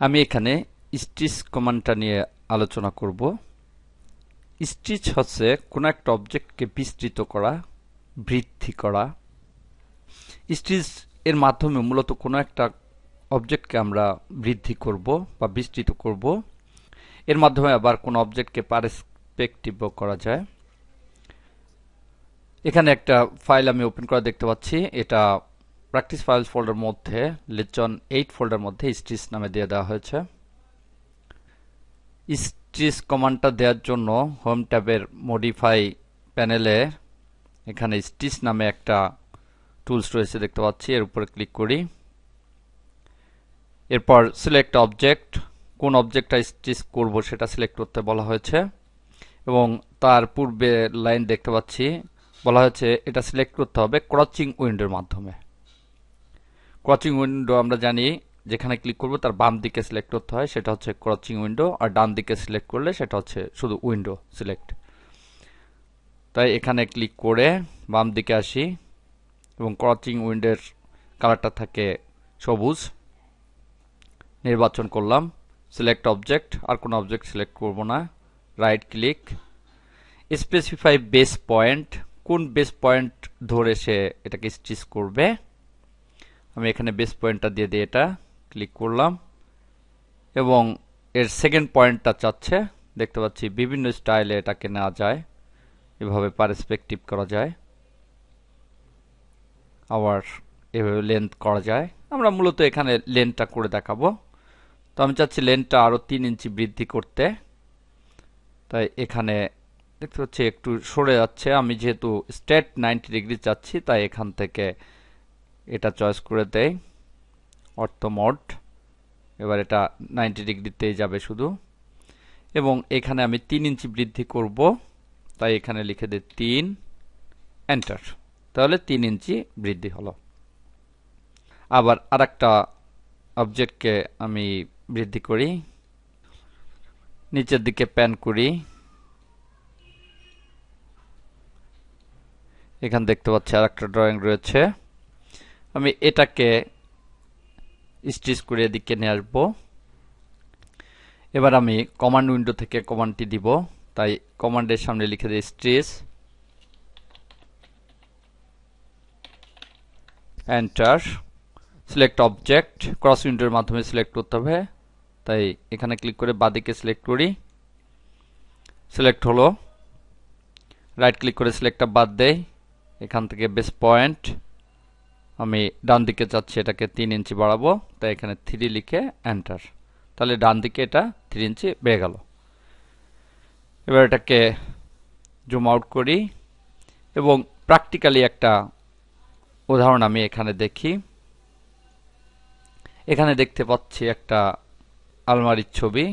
আমি এখানে স্টিচ কমান্ডটা নিয়ে আলোচনা করব। স্টিচ হচ্ছে কোনো একটা অবজেক্টকে বিস্তৃত করা, বৃদ্ধি করা। স্টিচ এর মাধ্যমে মূলত কোনো একটা অবজেক্টকে আমরা বৃদ্ধি করব বা বিস্তৃত করব। এর মাধ্যমে আবার কোনো অবজেক্টকে পার্সপেক্টিভও করা যায়। এখানে একটা ফাইল আমি ওপেন করে দেখতে পাচ্ছি। এটা প্র্যাকটিস ফাইলস ফোল্ডার মধ্যে লেসন 8 ফোল্ডার মধ্যে স্টিচ নামে দিয়ে দেওয়া হয়েছে। স্টিচ কমান্ডটা দেওয়ার জন্য হোম ট্যাবের মডিফাই প্যানেলে এখানে স্টিচ নামে একটা টুলস রয়েছে দেখতে পাচ্ছি। এর উপরে ক্লিক করি। এরপর সিলেক্ট অবজেক্ট, কোন অবজেক্টটা স্টিচ করব সেটা সিলেক্ট করতে বলা হয়েছে এবং তার পূর্বে লাইন দেখতে পাচ্ছি বলা হয়েছে এটা সিলেক্ট করতে হবে ক্রচিং উইন্ডোর মাধ্যমে। ক্রচিং উইন্ডো আমরা জানি যেখানে ক্লিক করব তার বাম দিকে সিলেক্ট করতে হয়, সেটা হচ্ছে ক্রচিং উইন্ডো, আর ডান দিকে সিলেক্ট করলে সেটা হচ্ছে শুধু উইন্ডো সিলেক্ট। তাই এখানে ক্লিক করে বাম দিকে আসি এবং ক্রচিং উইন্ডোর কালারটা থাকে সবুজ। নির্বাচন করলাম সিলেক্ট অবজেক্ট, আর কোনো অবজেক্ট সিলেক্ট করব না। Right click, specify base point, কোন বেস পয়েন্ট ধরে সে এটাকে স্টিচ করবে। আমি এখানে বেস পয়েন্টটা দিয়ে দিয়ে এটা ক্লিক করলাম এবং এর সেকেন্ড পয়েন্টটা চাচ্ছে। দেখতে পাচ্ছি বিভিন্ন স্টাইলে এটাকে নেওয়া যায়, এভাবে পার্সপেক্টিভ করা যায়, আবার এভাবে লেন্থ করা যায়। আমরা মূলত এখানে লেন্থটা করে দেখাবো। তো আমি চাচ্ছি লেন্থটা আরো 3 ইঞ্চি বৃদ্ধি করতে। তাই এখানে দেখতে পাচ্ছি একটু সরে যাচ্ছে। আমি যেহেতু স্ট্রেট 90 ডিগ্রি চাচ্ছি তাই এখান থেকে এটা চয়েস করে দেই অর্থ মোড। এবার এটা 90 ডিগ্রিতেই যাবে শুধু, এবং এখানে আমি 3 ইঞ্চি বৃদ্ধি করব। তাই এখানে লিখে দিই 3, এন্টার। তাহলে 3 ইঞ্চি বৃদ্ধি হলো। আবার আরেকটা অবজেক্টকে আমি বৃদ্ধি করি, নিচের দিকে প্যান করি। এখানে দেখতে পাচ্ছি আরেকটা ড্রয়িং রয়েছে। আমি এটাকে স্টিচ করে এদিকে নিয়ে আসবো। এবার আমি কমান্ড উইন্ডো থেকে কমান্ডটি দিব। তাই কমান্ডের সামনে লিখে দিই stitch, enter. Select object, cross উইন্ডোর মাধ্যমে সিলেক্ট করতে হবে। তাই এখানে ক্লিক করে বাদিকে সিলেক্ট করি, সিলেক্ট হলো। রাইট ক্লিক করে সিলেক্টটা বাদ দেই। এখান থেকে বেস পয়েন্ট আমি ডান দিকে চাচ্ছি, এটাকে 3 ইঞ্চি বাড়াবো। তাই এখানে 3 লিখে এন্টার। তাহলে ডান দিকে এটা 3 ইঞ্চি বেড়ে গেল। এবার এটাকে জুম আউট করি এবং প্র্যাকটিক্যালি একটা উদাহরণ আমি এখানে দেখি। এখানে দেখতে পাচ্ছি একটা আলমারির ছবি।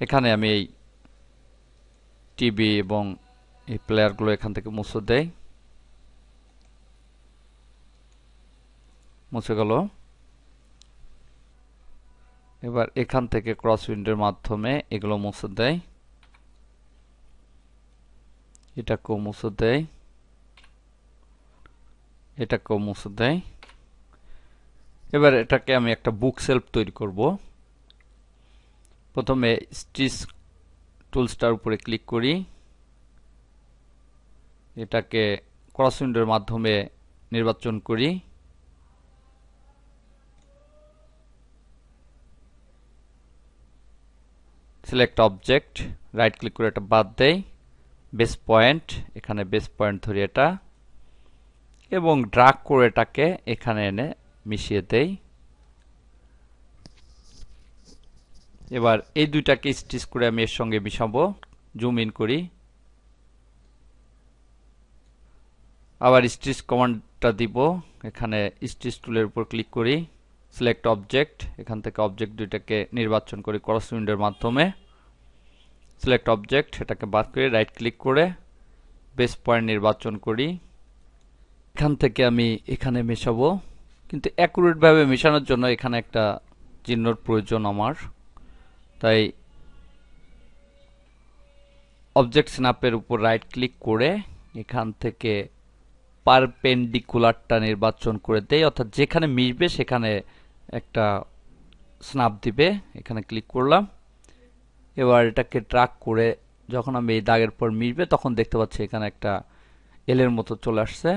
এখানে আমি এই টিভি এবং এই প্লেয়ারগুলো এখান থেকে মুছে দেই, মুছে গেল। এবার এখান থেকে ক্রস উইন্ডোর মাধ্যমে এগুলো মুছে দেয়, এটাকেও মুছে দেয়, এটাকেও মুছে দেয়। এবার এটাকে আমি একটা বুক সেলফ তৈরি করব। প্রথমে স্টিচ টুলসটার উপরে ক্লিক করি, এটাকে ক্রস উইন্ডোর মাধ্যমে নির্বাচন করি, সিলেক্ট অবজেক্ট, রাইট ক্লিক করে এটা বাদ দেই, বেস পয়েন্ট, এখানে বেস পয়েন্ট ধরি এটা এবং ড্রাগ করে এটাকে এখানে এনে মিশিয়ে দেই। এবার এই দুইটাকে স্টিচ করে আমি এর সঙ্গে মিশাবো। জুম ইন করি, আবার স্টিচ কমান্ডটা দিব। এখানে স্টিচ টুলের উপর ক্লিক করি, সিলেক্ট অবজেক্ট, এখান থেকে অবজেক্ট দুইটাকে নির্বাচন করি ক্রস উইন্ডোর মাধ্যমে। সিলেক্ট অবজেক্ট, এটাকে বাদ করে রাইট ক্লিক করে বেস পয়েন্ট নির্বাচন করি। এখান থেকে আমি এখানে মেশাবো, কিন্তু অ্যাকুরেট ভাবে মেশানোর জন্য এখানে একটা চিহ্নর প্রয়োজন আমার। তাই অবজেক্ট স্ন্যাপের উপর রাইট ক্লিক করে এখান থেকে পারপেন্ডিকুলারটা নির্বাচন করে দেই, অর্থাৎ যেখানে মিশবে সেখানে একটা স্ন্যাপ দিবে। এখানে ক্লিক করলাম। এবার এটাকে ট্র্যাক করে যখন আমি এই দাগের পর মিশবে তখন দেখতে পাচ্ছি এখানে একটা এল এর মতো চলে আসছে।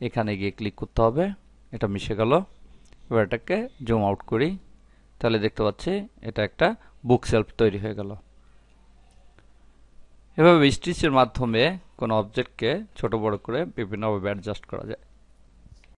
এখানে গিয়ে ক্লিক করতে হবে, এটা মিশে গেল। এবার এটাকে জুম আউট করি, তাহলে দেখতে পাচ্ছি এটা একটা বুক সেলফ তৈরি হয়ে গেল। এভাবে স্টিচের মাধ্যমে কোনো অবজেক্টকে ছোট বড় করে বিভিন্নভাবে অ্যাডজাস্ট করা যায়।